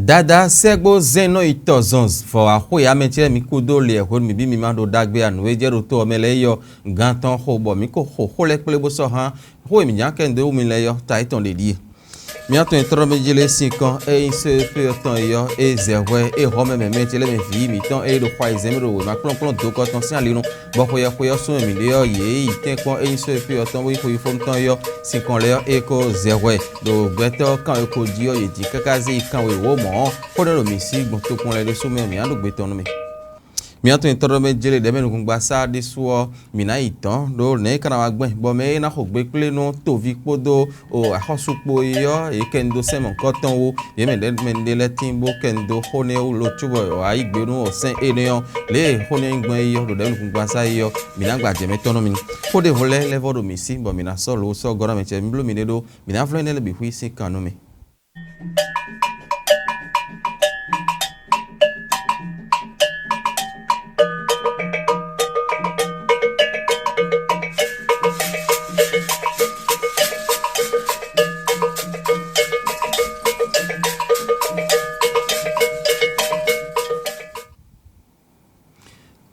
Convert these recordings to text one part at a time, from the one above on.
Dada segbo zeno itozons for ahoy ametire mi kudo le hon mi bi mi mando dagbe anu ejero to omele yo gantan ho bo mi ko ho le pele bo so han ho mi jan kende o mi le yo taiton de die mi ato intro me jele 5 ans e se pe ton yo e zerwe e home me metele me fi mi ton e do kwa izemro we ma plon do ko ton si ale no bo ko ya so mi le yo ye iten kon e se pe ton we ko ifom ton yo 5 ans le yo e ko zerwe do gbeto kan e ko di yo ye di kakazi kan we wo mo ko do mi si gbon to kon le do so mi ando gbe ton mi miato intro me jele de menu ngba sa de so mina itan do ne kana wa gben bo me na ko gbe ple no to vi podo o ahosupo yo e kendo se mon koton wo ye me de le timbo kendo hone o lo tubo o ai gbenu o sen eniyan le hone ngbon yo do de menu ngba sa yo mina gba je me tono mi ko de vole le vodo mi si bo mina so lo so gora me che mblo mi do mina flo ne le bi hui si kanu mi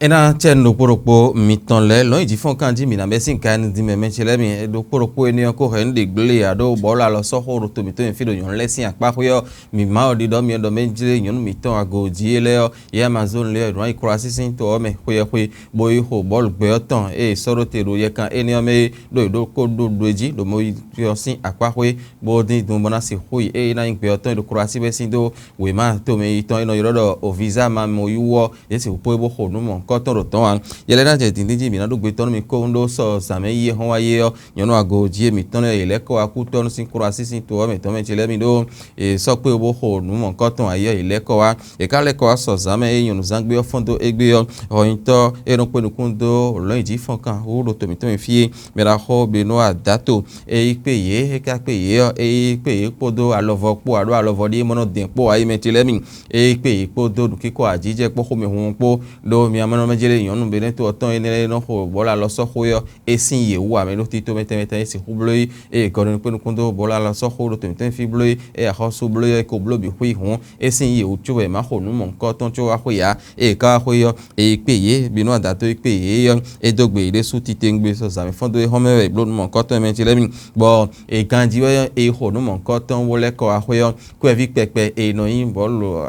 ena chen do poropo miton le lo ji fon kan ji mi na mesin kan di me menchele mi do poropo eniyan ko hen de gble ado bola lo so horo to mi to fi do yon lesin apa ko yo mi ma odi do mi do menjile yon mi ton ago ji le yo ye amazon le ran ikura sisin to o me ko ye ko boy ho bol gbe otan e soro te ro ye kan eniyan me do ko do ji do mo yo sin apa ko bo din do bona si ho e na gbe otan do kura si be sin do we ma to me ton ino yoro o visa ma mo yuwo ye si po bo ho no mo koton roton an yele na je tindiji mi na do gbe ton mi ko ndo so same ye hon waye yo yonu ago ji mi ton ele ko akuton sin kura sisin to me to me chele mi do e so pe bo ho nu mo koton aye ile ko wa e ka le ko so same e yonu zangbe o fondo egbe yo oyin e ron pe nukundo lo ji fon kan o ro to mi fi me ra ho be no adato e pe ye e ka pe ye e pe ye podo alovo po alovo di mono den po aye me chele mi e pe ye podo du kiko ajije po ho me hun po do mi amano jele yonu bene to oton ene no ho bola lo so ho yo esin ye wa me lo ti to mete esi hubloi e ko no pe nukundo bola lo so ho ro to fi bloi e a ho so bloi ko blo bi hui hun esin ye uchu e ma ho nu mo nko ton cho wa ho ya e ka ho yo e pe ye binu adato e pe ye yo e dogbe ile su ti tengbe so sa me fondo e ho me blo nu mo nko ton me ti le mi bo e kanji we e ho nu mo nko ton wo le ko wa ho yo ko e vi pepe e no yin bo lo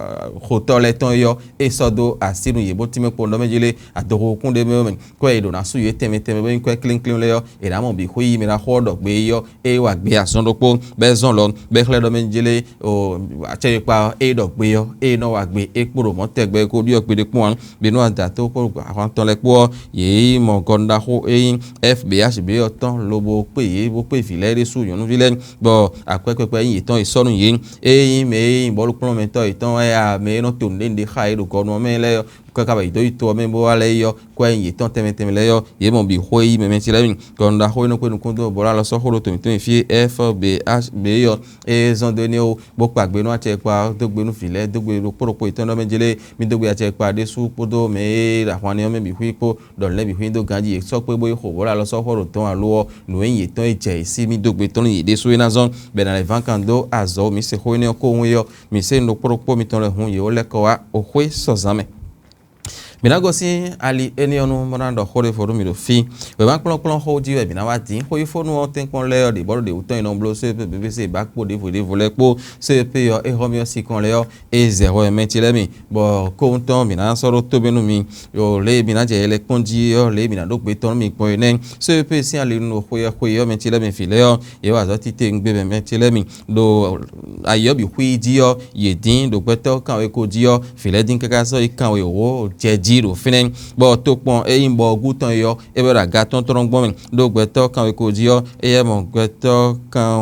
ho to le ton yo e sodo asinu ye bo ti me po ndo me jele adoro kunde me ko e do na su ye teme be ko clean le yo e ra mo bi hui mi ra ho do gbe yo e wa gbe ason do po be zon lo be kle do me jele o ache pa e do gbe yo e no wa gbe e poro mo tegbe ko bi o pe de pon be no anda to ko àwọn ton le po ye mo gonda ho e fbh be o ton lo bo pe fi le re su yonu vile bo apepepe yin ton isonu yin e me bo lu pon me to iton e a me no to ndende kha e do ko no me le ko ka ba do ito me bo ale yo ko yin ton teme le yo ye mo bi ho yi me me ti le min gonda ho no ko nu kundo bo la lo so horo to mi fi fbh be yo e zon de ni o bo pa gbe no ache pa do gbe nu file do gbe ro poropo iton no me jele mi do gbe ache pa de su podo me ra wan ni o me bi hui po do le bi hui do ganji so pe bo ho bo la lo so horo ton alo no yin ton eje si mi do gbe ton yi de su na zon be na le vankando azo mi se ho ni ko hun yo mi se no poropo mi ton le hun yo le ko wa o hwe so zame minagosi ali enionu monando hore foru mi do fi we ma plon ho ji we binawa tin ho ifonu o ten kon le de boro de uton ino blo se bbc back po de vole po se pe yo e homio si kon le yo e 0 e meti le mi bo ko ton mina soro to benu mi yo le bina je le konji yo le bina do gbe ton mi po ene se pe si ali no ho yo meti le mi fi le yo e wa zo ti te ngbe be meti le mi do ayo bi hui ji yo ye din do gbeto kan we ko ji yo fi le din kaka so ikan we wo je jiro finen bo to pon e yin bo gutan yo e be ra ga ton ton gbon mi do gbeto kan we ko ji yo e mo gbeto kan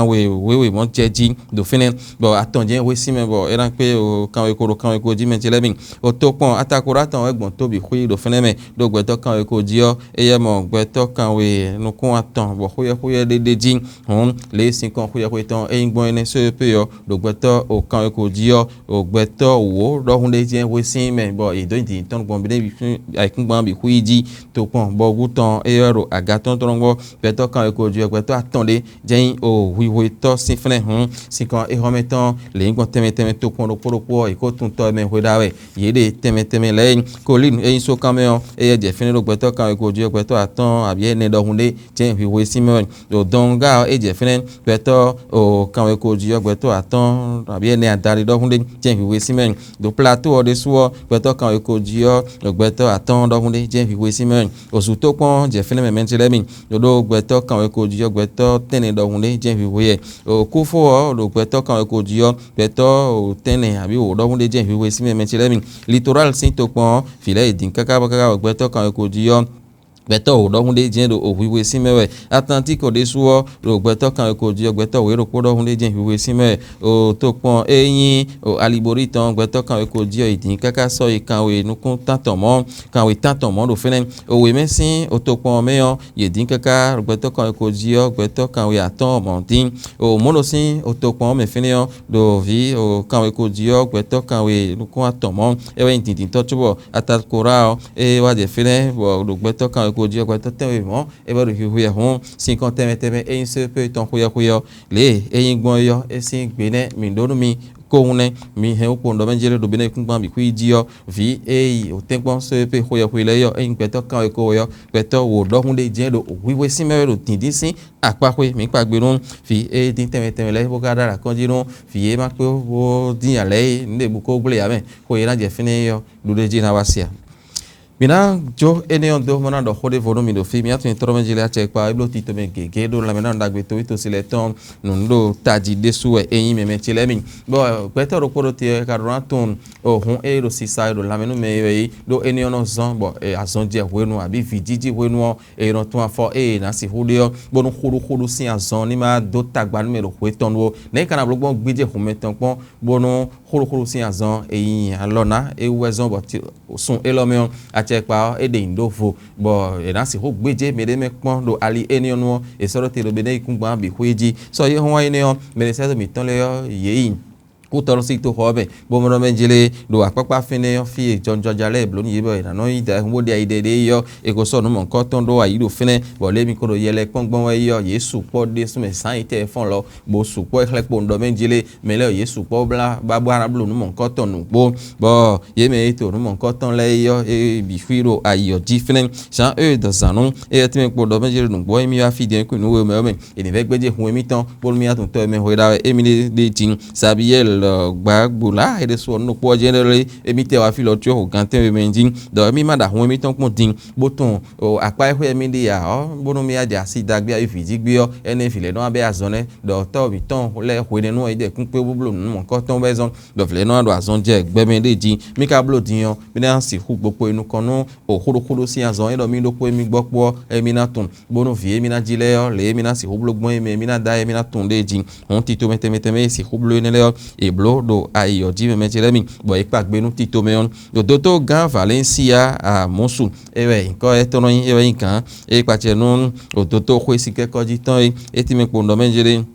we mo jeji do finen bo atonje we si me bo e ran pe o kan we ko ji me ti lebin o to pon atakura tan egbon to bi hui do finen me do gbeto kan we ko ji yo e mo gbeto kan we nu kun atan bo huye de ji hon le sin kan huye tan e yin gbon ene so pe yo do gbeto o kan we ko ji yo o gbeto wo do hun de je we sin me bo e do ndi ton gbon be ai kun gbon bi huiji to pon bo guton e ro agaton ton gbo peto kan e ko ju peto atonde jein o wiwo to sin fene hun sin kan e hometon le ngbon teme to pon ro e ko tun to me hodawe ye de teme le ko lin e so kan me o e je fene ro peto kan e ko ju peto aton abi e ne do hunde jein wiwo sin me do donga e je fene peto o kan e ko ju peto aton abi e ne adari do hunde jein wiwo sin me do plateau o de so peto kan e ko ju gbeto aton do hunde jein wiwo sin me osu to pon je fene me mentele mi do gbeto kan e ko ju gbeto tene do hunde jein wiwo ye o ku fo o do gbeto kan e ko ju gbeto o tene abi o do hunde jein wiwo sin me mentele mi littoral sin to pon file idin kaka gbeto kan e ko ju gbeto o do hunde jein do o wiwo sin mewe Atlantique de suo do gbeto kan e ko ju gbeto we ro po do hunde jein wiwo sin me o to pon eyin o alibori ton gbeto kan e ko ju idin kaka so ikan we nukun tanton mo do fene o we mesin o to pon meyon yedin kaka gbeto kan e ko ju gbeto kan we aton mo tin o mo lo sin o to pon me fene yo do vi o kan we ko ju gbeto kan we nukun aton mo e we tin to chubo atakora e wa de fene do gbeto kan ko ju gbeto ten mo e ba do huya hon 50 teme e se pe ton huya le e yin gbon yo e sin gbene mi do mi kohune mi he opo ndo menjere do bene kunpan bi kuiji yo vi e o tenpon se pe hoya le yo e gbeto kan e ko yo gbeto wo do hunde je do wiwe sin me do tindin sin apapwe mi pagbe run fi e din teme le bo gadara kan ji run fi e ma pe wo din ale nde bu ko gble ya me ko ira je fine yo do de ji na wasia Mina jo ene on do mona do hode volume do fi mi atu intro menjele a check pa iblo tito men gege do la mena ndagbe to ito sileton nundo taji desu e eyin me chele mi bo peter ro poro tie ka ranton o hun e ro sisa do la menu me yi do ene on zon bo e azon je wenu abi vijiji wenu e ron tun afo e na si hudio bo no khuru si azon ni ma do tagba ni me ro weton wo ne kana blogbon gbeje hun meton pon bo no khuru si azon eyin alona e wezon bo sun elomion chepa e de indofo bo e na si ho gbeje mede me pon do ali enion wo e soro te lo bene ikungba bi hueji so ye ho wa enion me se mi ton le yo yeyin ku toro si to hobe bo mo menjele do apapa fine fi jonjo jale blo ni yebe na no ida wo de ide yo e ko so no mo nkan ton do ayi do fine bo le mi ko do yele pongbon we yo Yesu po de su me san ite fon lo bo su po ekle po ndo menjele me le Yesu po bla ba ara blo no mo nkan ton nu bo ye me to no mo nkan ton le yo e bi firo ayo ji fine san de zanon e ti me po do menjele nu bo mi wa fi de ko nu we me e ni ve gbeje hun mi ton bo mi atun to me ho da e mi de tin sabiel gbagbola e de so no po generally emi te wa fi lo tio ganten we menjin do mi ma da hun mi ton pon din boton o apa e mi de ya o bonu mi aja si dagbe ayi fiji gbe o ene file don abe azone do to mi ton le hwe nu e de kun pe bublo nu mo ko ton bezon do file no do azon je gbe mi de jin mi ka blo din yo mi na si hu gbopo inu kan nu o khoro si azon e do mi do po mi gbopo e mi na tun bonu fi mi na jile yo le mi na si hu blogbon e mi na da e mi na tun de jin on ti to mete si hu blo ne le blo do ayo ji me chele mi bo ipagbe nu tito meon do doto gan Valencia a Mosul ewe nko e tono yin ewe nkan e pache nu odoto kwe si keko ji ton e ti me pondo menjele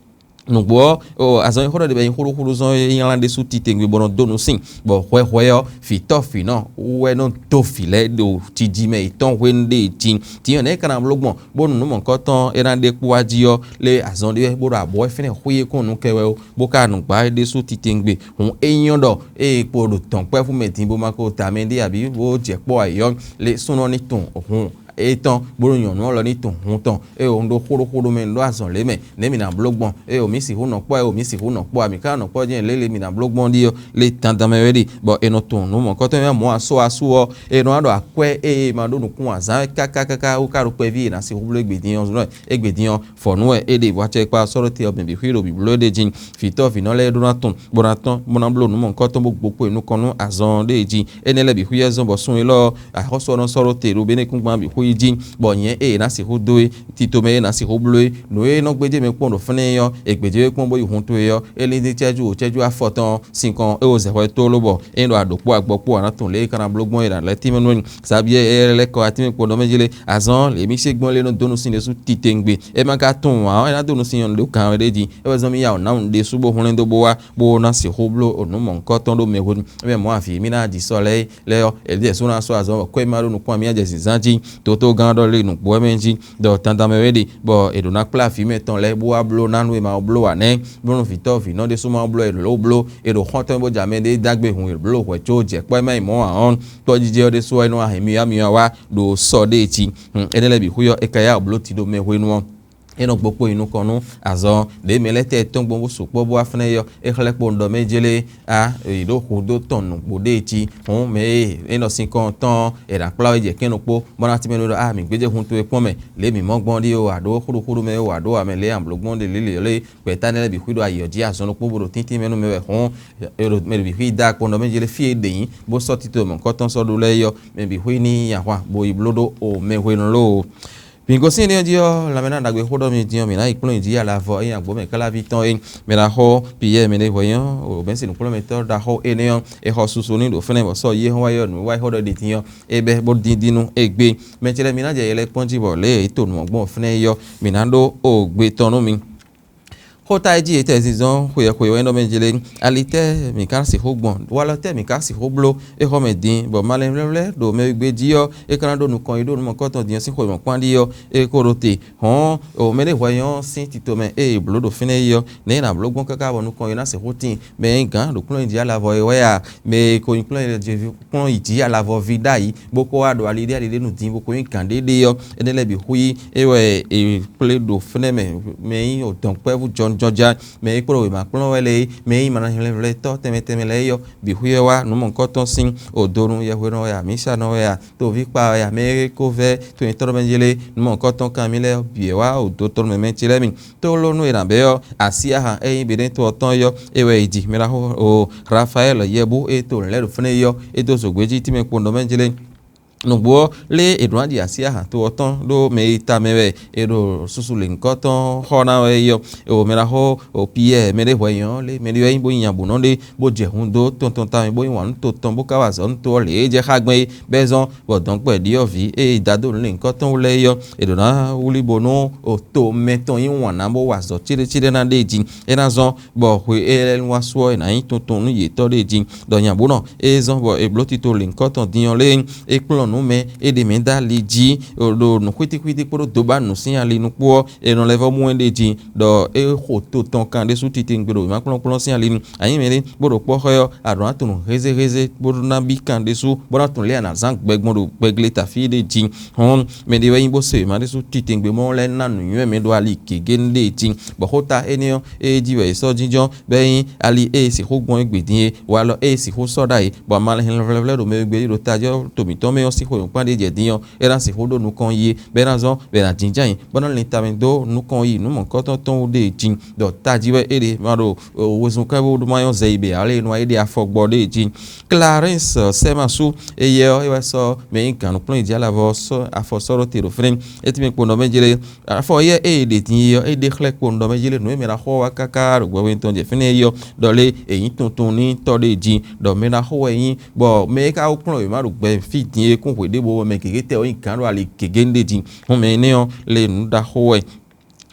nugbo o azon horo de be huru zon yin lande su titengbe bono donu sin bo hwe yo fi tofi no we no to file do tiji me iton wende tin ti on e kana blogbon bonu no mon koton erande puaji yo le azon de boro abo fene hwe ko nu kewe o bo ka nu gba de su titengbe hun eyan do e podo ton pe fu metin bo mako tamende abi bo jepo ayo le suno ni ton ohun etan boro yan no lo ni ton hun ton e o ndo khoro men lo azon le me ne mi na blogbon e o mi si hu no po e o mi si hu no po ami ka no po je le mi na blogbon di yo le tan dan me ready bo e no ton no mo ko to me mo aso o e no ado akwe e ma do nu kun azan kaka o ka ro pe vi na si hu blo egbediyan no egbediyan for no e de wa che pa soro ti obin bi hiro bi blo de jin fi to fi no le do na ton bo na ton mo na blo nu mo ko to gbogbo inu kan nu azon de jin enele bi hu ye zon bo sun lo a ho so no soro te ro be ne kun gba bi hu ji bo yen na si ho do tito me na si ho blo no no gbeje me pon do fune yo egbeje pon bo ihun to yo ele ni cheju afotan sinkan e o ze ho to lobo endo adopo agbopo ana tun le kana blogbon ira le timi nu sabi ele ko atimi pon do mejele azan le mi segbon le no donu sin le su titengbe e ma ka tun wa na donu sin yon le kan reji e wa zomi ya na de subo hun do bo wa bo na si ho blo onu mo nko ton do me ho me mo afi mi na di sole le yo e de so na so azan ko e ma ro nu kwa mi aje sinzanji to gan do le nu bo menji do tanda me ready bo e do na pla fi me ton le bo wa blo nanu e ma blo wa ne blo no fi to fi no de so ma blo e lo blo e do khon ton bo ja me de dagbe hun e blo ko cho je pe me mo an to jije o de so enu ahemi ya mi wa do so de ti enele bi huyo e kaya blo ti do me ho enu eno gbopo inu konu azon de melete ton gbon so po bo afne yo e khlepo ndo mejele a ido hudo ton gbode ti hun me eno sin kon ton e da pla je kenu po bona ti menu a mi gbeje hun to e pon me le mi mo gbon di o ado khuru me o ado amele am lo gbon de le pe tanele bi hudo ayoji azon po bo tintin menu me hun ero me bi hu da po ndo mejele fi de yin bo so ti to mo kon ton so do le yo me bi hu ni ya wa bo iblodo o me hu no lo Pingo sin dia dio la mena na gwe hodo mi dio mi na iklon di ala vo en agbo me kala viton en me la ho piye me le voyon o ben sin kulo metor da ho enion e ho susu ni do fene bo so ye ho wayo nu wai hodo di tiyan e be bo dindinu egbe me tele mi na je ele ponji bo le to nu ogbon fene yo mi na do o gbe tonu mi Hota eji ete zizon huye endo menjele alite mi kan si hogbon wala te mi kan si hoblo e ho medin bo malemle do me gbe dio e kan do nu kan ido nu mo koton diyan si ho mo kwan dio e korote hon o mele voyon sin titome e blodo fine yo ne na blogbon kaka bo nu kan na se hotin me gan do kun di ala vo e wa me ko kun je kun iji ala vo vida yi boko ado alide alide nu din boko yin kan dede yo enele bi hui e we e ple do fine me o don pevu John Georgia me ikoro ma plon wele me mana hele to teme le yo bi huye wa no mon koton sin odorun ye hwero ya misha no ya to vi pa ya me ko ve to intoro benjele no mon koton kamile bi wa odotor me mentile mi to lo no ira be yo asia ha e bi den to ton yo e we idi me la ho o Rafael yebu e to le do fune yo e to so gbeji ti me pondo benjele Nugbo le edwandi asia ha to oton do me ita mewe edo susule nkoton hona we yo o mera ho o pie mere hoyan le mere yin bo yan bo no le bo je hun do ton ta bo yin wan to ton bo ka wa so to le je khagbe bezon bo don pe di ovi e dado le nkoton le yo edo na wuli bo no o to meton yin wan na bo wa so chire na deji e na zon bo hu e wa so na yin ton ye to deji do yan bo no e zon bo e bloti to le nkoton diyan le e no me e de menda liji do no kwiti poro do ba no sin ali no po e no level mu ende ji do e ho to ton kan de su titi ngbero ma plon sin ali ayin mere boro po hoyo aron atun reze boro na bi kan de su boro tun le na zank gbegbon do gbegle ta fi de ji hon me de yin bo se ma de su titi ngbe mo le na nu yen me do ali kege nde ji bo hota eniyan e ji we so jijon beyin ali e si hogbon egbedin wa lo e si ho soda e bo ma le do me gbe do tajo to mi to me si ho pa de jediyan era si ho do nu kan yi be na zo be na jinjan yin bona le tamendo nu kan yi nu mo koton ton de jin do tajiwe ere ma do wozun ka bo do ma yon zeibe ale nu ide afogbo de jin Clarence Semasu eye o e so me kan plan di ala vo so afosoro tiro frem etime po no mejele afo ye e de tin yo e de khlek po no mejele nu me na ho wa kaka ro we ton je fine yo do le eyin tuntun ni to de jin do me na ho eyin bo me ka o plan ma ro gbe fi tin e kun we de bo me keke te o yin kan ro ale kege nde jin ho me ne o le nu da ho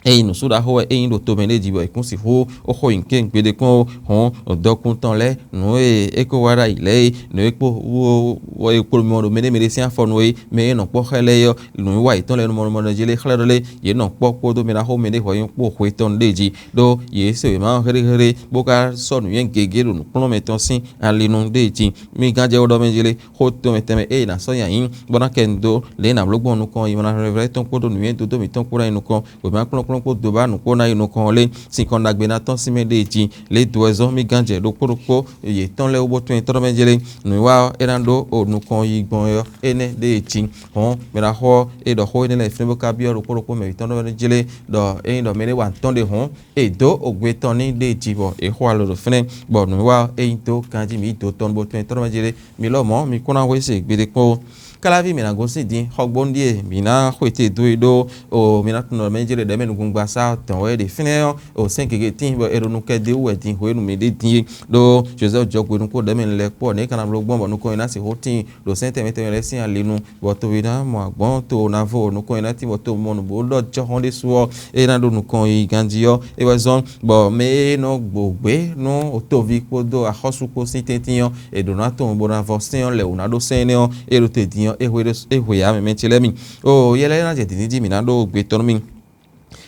e no so da ho e do to me le jibo ikun si ho o ho inke npede kun hon odokun tan le no e ko wara ile no epo wo epo mo do me si afo no e me no po hele yo no wa itan le mo jele khlado le ye no po do me na ho me de ho yin po ho itan deji do ye se ma here boka so no yen gege no plon me ton sin ali no deji mi ganje o do me jele ho to me teme e na so yan bona kendo le na blogbon no kon yin na revele ton po do no yen do mi ton po ra inu kon we ma plon klonko doba nu ko na inu kan le si kan dagbe na ton si mede ti le do ezo mi ganje do kporokpo ye ton le obo tun to menjele nu wa erando o nu kan yi gbon yo ene de ti hon me ra ho e do ho ene le fne bo ka bi o kporokpo me ton menjele do e do mele wa ton de hon e do ogbe ton ni de ti bo e ho alo do fne bo nu wa e to kanji mi to ton bo tun to menjele mi lo mo mi kuna we se gbe de po kalavi mina gosi di hogbondie mina khoite doido o mina tuno menjele de menu gungba sa ton we de fine o 5 ke tin bo erunu ke de we tin ho enu me de tin do joseph jogwe nu ko de men le po ne kana lo gbon bo nu ko ina si hotin do sente mete le sin alenu bo to wina mo agbon to na vo nu ko ina ti bo to mo nu bo do jo honde suo e na do nu ko yi ganjio e wa zon bo me no gbogbe no o to vi po do ahosu ko sin tetian e do na to bo na vo sin le una do senio e ro te ehwe ya me mentilemi o yele na je tiniji minado gbe tormi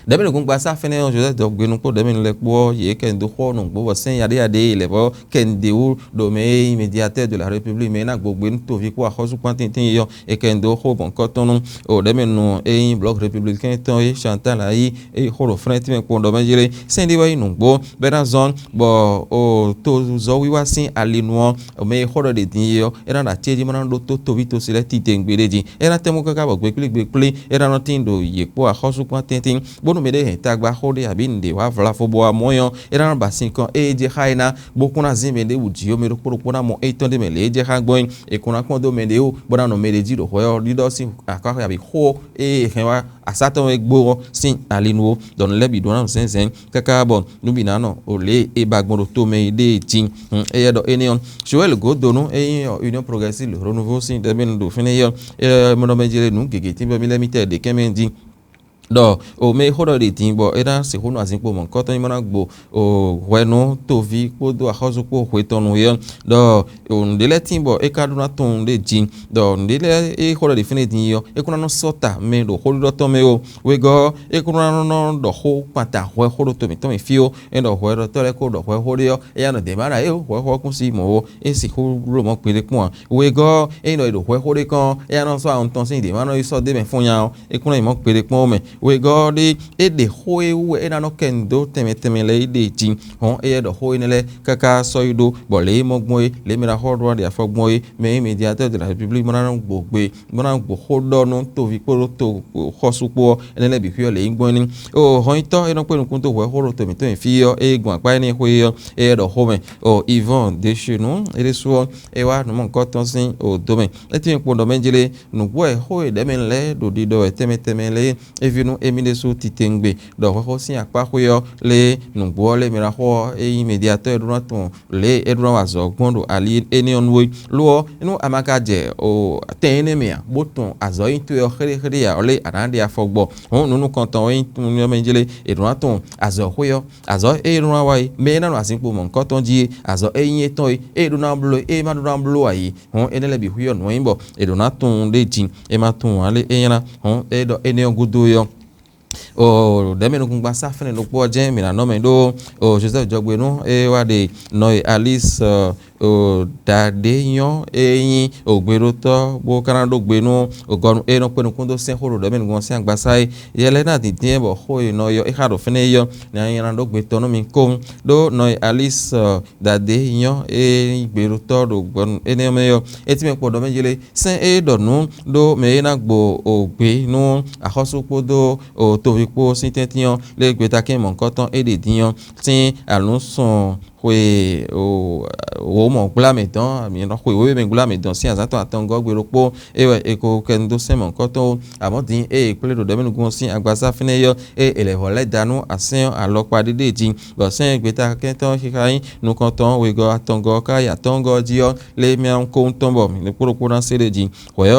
demi nugun gba sa fene Joseph do gbenu ko demi le po ye ken do ho nu gbo sen yade yade le bo ken de ou do me immédiateur de la République me na gbogbo nu to vi ko ahosu pantintin yo e ken do ho bon ko tonu o demi nu e bloc républicain ton e Chantal ayi e horo front me ko do menjire sen di wa nu gbo bena zone bo o to zo wi wa sin alinu o me horo de din yo era na teji mo na do to vi to sile ti tengbereji era temu ka bo gbe era no tin do ye po ahosu pantintin bonu mede henta gba hode abi nde wa vla fo bo amoyon era ba sin kan eje haina bokuna zimede uji o mero poro na mo eton de mele eje ha gboin e kuna kon do mede o bona no mede ji do ho lido sin akwa abi ho e henwa asaton egbo sin alinu don lebi do na sensen kaka bon nubi na no ole e bagbon to me de tin e yedo enion Joel Godonu e Union Progressive le renouveau sin de ben do fine yo e mo no menjere nu gege tin be mi limite de kemendi do o me hodo de timbo era se hono azinpo mon koto imana gbo o wenu to vi podo ahozu po hwetonu ye do o ndele timbo e kaduna ton de jin do ndele e hodo de fine din yo e kuna no sota me do hodo to me o we go e kuna no do ho pata hwe hodo to me fio e do hwe to le ko do hwe hodo yo e ya no de mara e hwe ho kun si mo e si ho ro mo pele pon we go e no do hwe hodo kan e ya no so an ton sin de mara so de me fun ya e kuna mo pele pon me we God e de hoe we e na no kendo teme le de tin hon e do hoe nele kaka soido bo le mogbon e le mira hodwa de afogbon e me immédiateur de la République mona gbogbe mona gbo hodo no to vi poro to hosupo enele bi hio le ngbon ni o hon to e no pe nkun to we horo to mi to fi yo e gun apa ni hoe yo e do home o Yvon de chez nous e le so e wa no mon koton sin o domain e tin po do menjele no boy hoe de men le do di do teme le e vinu emile so titengbe do ho sin apa yo le nugbo le mira ho e immédiateur do ton le edro wazo gbondo ali enion we lo inu amaka je o tene me boton azo into yo khere ya ole anande afogbo hon nunu konton we tun menjele edro ton azo ho yo azo e ru wa me na no asinpo mon konton ji azo e yin ton e do na blo e ma do na blo ayi hon enele bi hu yo no imbo edro na ton de jin e ma ton ale eyana hon e do enion gudo yo o demi no gba safene no po je mi na no me do o Joseph Jogbe no e wa de no Alice o dadeyan eyin ogbero to bo kana do gbe no ogon e no pe no kun do sen horo demi no gon sen gba sai yele na di tin bo ho no yo e haro fene yo na yan do gbe to no mi ko do no Alice dadeyan e gbero to do gon ene me yo e ti me po do menjele sen e do no do me na gbo ogbe no ahoso po do o to vi po sin tetian le gbe ta ken mon koton e de diyan tin alun son we o mo gula medan mi no we me gula medan si azato atongo gbero po e ko kendo se mon koton amodin e pele do demi gun sin agbasa fine yo e ele hole danu asen alopa dede jin bo sen gbe ta ken ton hikayin nu koton we go atongo ka ya tongo jio le mi an ko ntombo mi le poro na sele jin we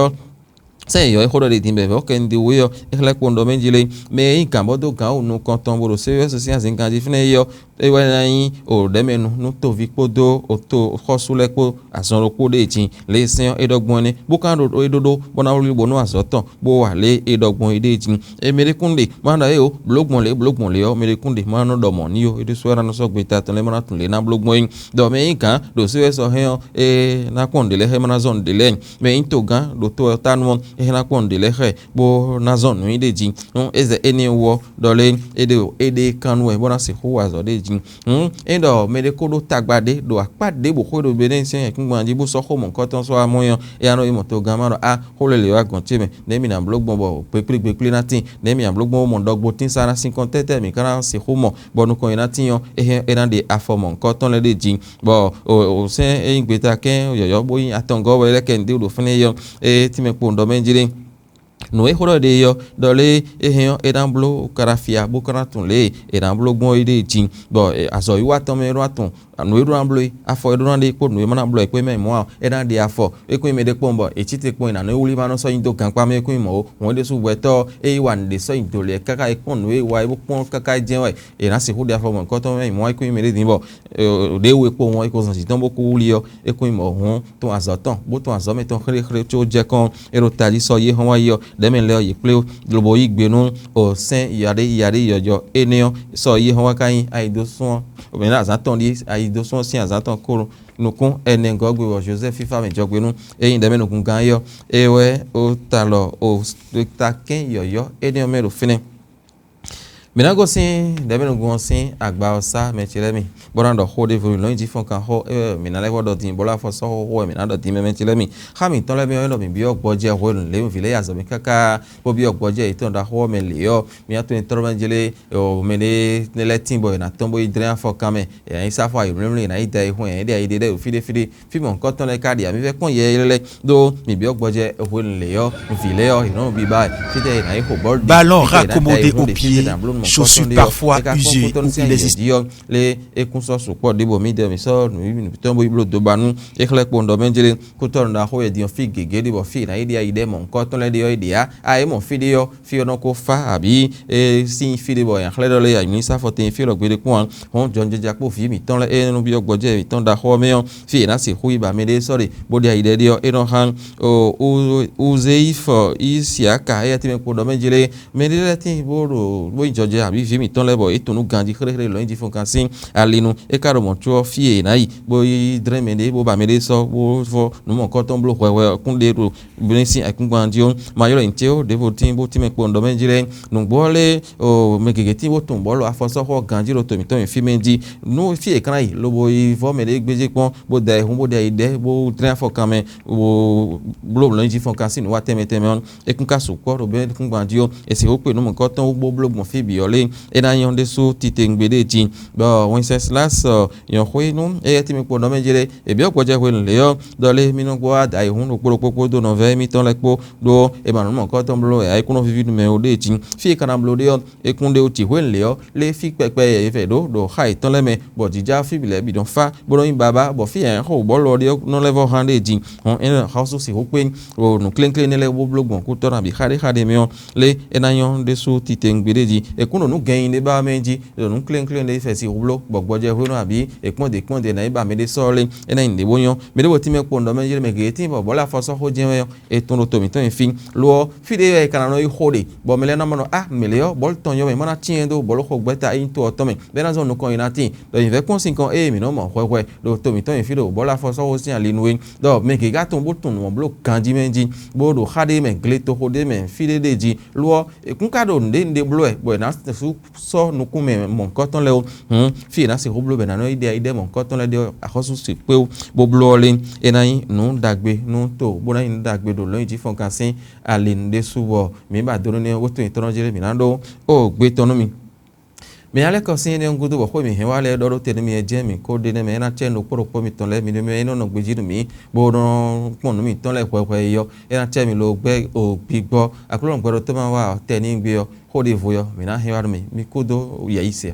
se yo e hodo de timbe o ken di we yo e le pondo menjile me in kambodo kan unu konton boro se yo se sin kan ji fine yo e wa na yin o de menu nu to vi podo o to khosule po ason ko de tin le sin edogbon ni bu kan do edodo bona ori bo no asoton bo wa le edogbon ide tin e mere kunde manda e o blogbon le o mere kunde ma no do mo ni o ide so ra no so gbe ta tan le ma tun le na blogbon yin do me yin kan do se so he e na konde le he ma na zone de le me yin to gan do to tanu ehna ponde lehe bo nazon no ideji eze eni wo dole ede kanwe bona se ho azo deji endo mede kodo tagbade do apade bo kodo beden sen ekungbanji bo so ho mo nkan ton so amoyan e ano imo to gamaro a holele wa gon teme nemi na blogbon bo pepre natin nemi na blogbon mo dogbo tin sara sin kontete mi kana se ho mo bonu kon ina tin yo eran de afomo nkan ton le deji bo o sen eyin gbeta ken yoyo boyin atongo wele ken de do fune yo ti me po ndo menjire no e horo de yo dole ehan edamblo karafia bukana tunle edamblo gbon ide jin bo aso iwa ton me ro atun no e ro amblo afo e ro de po no e mana blo e pe me mo edan de afo e kun me de pombo e chite kun na no wuli ma no so yin do kan pa me kun mo won de su weto e wa de so yin do le kaka e kun no e wa e pon kaka je wa e na se hu de afo mo ko to me mo e kun me de din bo de we po won e ko san si ton bo ku wuli yo e kun mo hon to azoton bo to azome ton khere to je kon e ro tali so ye hon wa yo demen le yi pleo globo yi gbenu o sen yare yojo enio so yi hon wa kan aido sun obìnrin azaton di aido sun sin azaton koro nukun ene ngogwe wo Joseph fifa me jogbenu eyin de menukun gan yo ewe o talo o taken yoyo enio mero fine minago sin de menugun sin agba osa mechilemi borando hode vuru lo ji fon kan ho minale wodo tin bola fo so ho minado tin mechilemi khami ton le mi yo mi bi ogboje ho le mi vile yazo mi kaka bo bi ogboje iton da ho me le yo mi ato in torban jele o mele le tin boy na tombo idren fo kame e isa fo ayo mi na ide ho e de fide fi mon ko ton le kadi mi fe kon ye le do mi bi ogboje ho le yo vile yo no bi bai fide na ho ball ballon raccommodé au pied. Chaussures parfois usées ou inexistantes. Les écouteurs support des bomis de misor, nous tombe iblo de banu, éclair pour nous benjele, couton na ho et dion figue, gedi bo fi na idea ide mon coton le dio idea, a mon fideo, fio no ko fa abi, et si fide boy, en clair le a mis sa faute en filo de coin, on John Jacob fi mi ton le no bio godje, mi ton da ho meon, fi na si hui ba me de sorry, bodia ide dio e no han o zeif isia ka e ti me pour nous benjele, me de ti bo George abi vi mi ton lebo etunu gandi khere lo ndi fon kan sin alinu e karo mo tuo fie nai bo dremende bo ba mede so bo fo no mo ko ton blo wewe kun de ro binsin akun gbandio mayoro intio de votin bo ti me po ndo menjire nu gbole o megegeti bo ton bolo afoso ho gandi ro to mi ton fi mendi no fie kan ai lo bo fo mede gbeje pon bo da ehun bo da ide bo dren fo kan me bo blo lo ndi fon kan sin wa teme on e kun ka so ko ro be kun gbandio e se o pe no mo ko ton bo blo mo fi biole e na yon de so titengbede ji bo Wenceslas yon khwe nu e ti mi po no menjire e bi okwoje khwe le yo dole mi no gbo ada ihun oporopopo do no ve mi ton lepo do e ma no mo ko ton blo e kuno vivi me o de ji fi kana blo de yo e kun de o ti khwe le yo le fi pepe e fe do khai ton le me bo jija fi bile bi don fa bo yin baba bo fi en ho bo lo de no level hande ji on en house si ho pe o no clean le bo blogbon ku to na bi khade me le e na yon de so titengbede ji e kuno nu gain de ba menji no clean de fe si roblo gbogboje hono abi e pon de na iba me de sole e na inde boyon me de woti me pondo menji me geti bo bola fo so ho je e ton ro to mi ton fin lo fi de e kana no i hode bo me le na mo me le yo bol ton yo me mana tiendo bolo ho gbeta in to to me be na zo no kon inati do in ve kon sin kon e mi no mo hwe do to mi ton fi do bola fo so ho sin ali nu do me ke ga ton bo ton mo blo kanji menji bo do khade me gleto hode me fi de ji lo e kun ka do nde blo e bo na su so no kun me mon koton le fi na se roblo be na no ide mon koton le de akosu se pe bo blo le e na yin nu dagbe nu to bo na yin dagbe do lo yin ji fon kan sin ale nde suwo mi ba do ni wo to itonjere mi na do o gbe tonu mi me ale ko sin ne ngudu bo mi he wale do te mi eje mi ko de ne me na che no poro mi ton le mi me no gbeji mi bo no pon mi ton le kwe yo e na che mi lo gbe o gbigbo akulo ngbedo to ma wa te ni gbe yo ho de voyo mi na he wa mi kudo ya ise